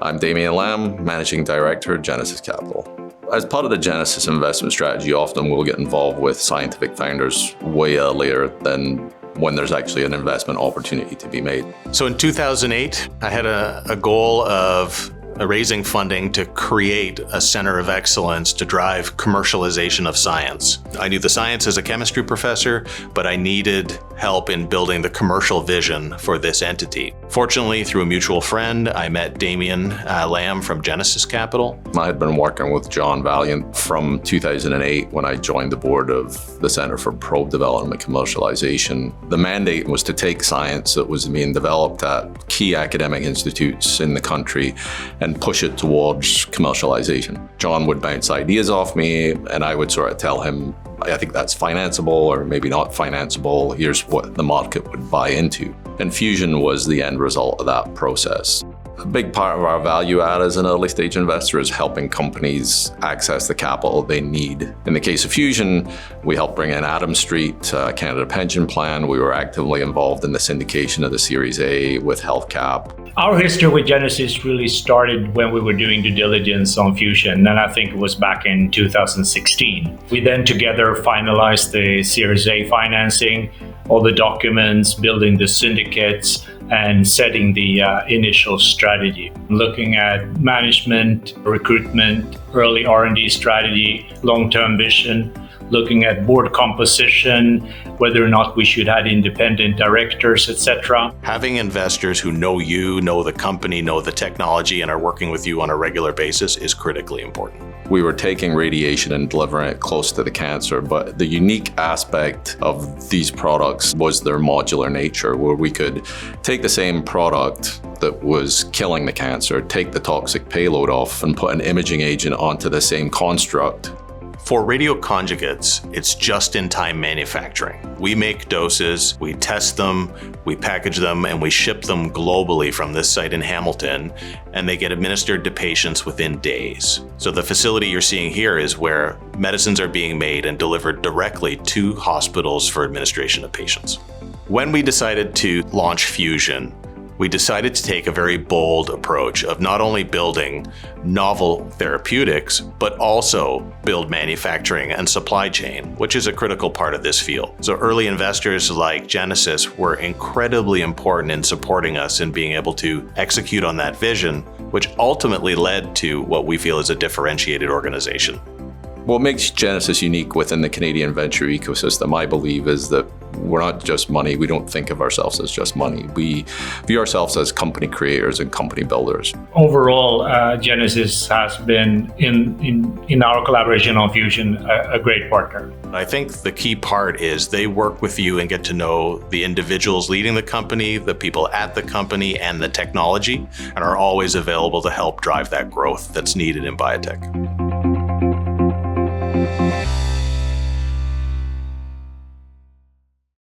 I'm Damien Lamb, Managing Director at Genesys Capital. As part of the Genesys investment strategy, often we'll get involved with scientific founders way earlier than when there's actually an investment opportunity to be made. So in 2008, I had a goal of raising funding to create a center of excellence to drive commercialization of science. I knew the science as a chemistry professor, but I needed help in building the commercial vision for this entity. Fortunately, through a mutual friend, I met Damien Lamb from Genesys Capital. I had been working with John Valiant from 2008 when I joined the board of the Center for Probe Development and Commercialization. The mandate was to take science that was being developed at key academic institutes in the country and push it towards commercialization. John would bounce ideas off me and I would sort of tell him, I think that's financeable or maybe not financeable. Here's what the market would buy into. And Fusion was the end result of that process. A big part of our value add as an early stage investor is helping companies access the capital they need. In the case of Fusion, we helped bring in Adams Street, Canada Pension Plan. We were actively involved in the syndication of the Series A with HealthCap. Our history with Genesys really started when we were doing due diligence on Fusion, and I think it was back in 2016. We then together finalized the Series A financing, all the documents, building the syndicates, and setting the initial strategy. Looking at management, recruitment, early R&D strategy, long-term vision, looking at board composition, whether or not we should have independent directors, etc. Having investors who know you, know the company, know the technology, and are working with you on a regular basis is critically important. We were taking radiation and delivering it close to the cancer, but the unique aspect of these products was their modular nature, where we could take the same product that was killing the cancer, take the toxic payload off, and put an imaging agent onto the same construct. For radioconjugates, it's just-in-time manufacturing. We make doses, we test them, we package them, and we ship them globally from this site in Hamilton, and they get administered to patients within days. So the facility you're seeing here is where medicines are being made and delivered directly to hospitals for administration of patients. When we decided to launch Fusion, we decided to take a very bold approach of not only building novel therapeutics, but also build manufacturing and supply chain, which is a critical part of this field. So early investors like Genesys were incredibly important in supporting us in being able to execute on that vision, which ultimately led to what we feel is a differentiated organization. What makes Genesys unique within the Canadian venture ecosystem, I believe, is that we're not just money. We don't think of ourselves as just money. We view ourselves as company creators and company builders. Overall, Genesys has been, in our collaboration on Fusion, a great partner. I think the key part is they work with you and get to know the individuals leading the company, the people at the company, and the technology, and are always available to help drive that growth that's needed in biotech.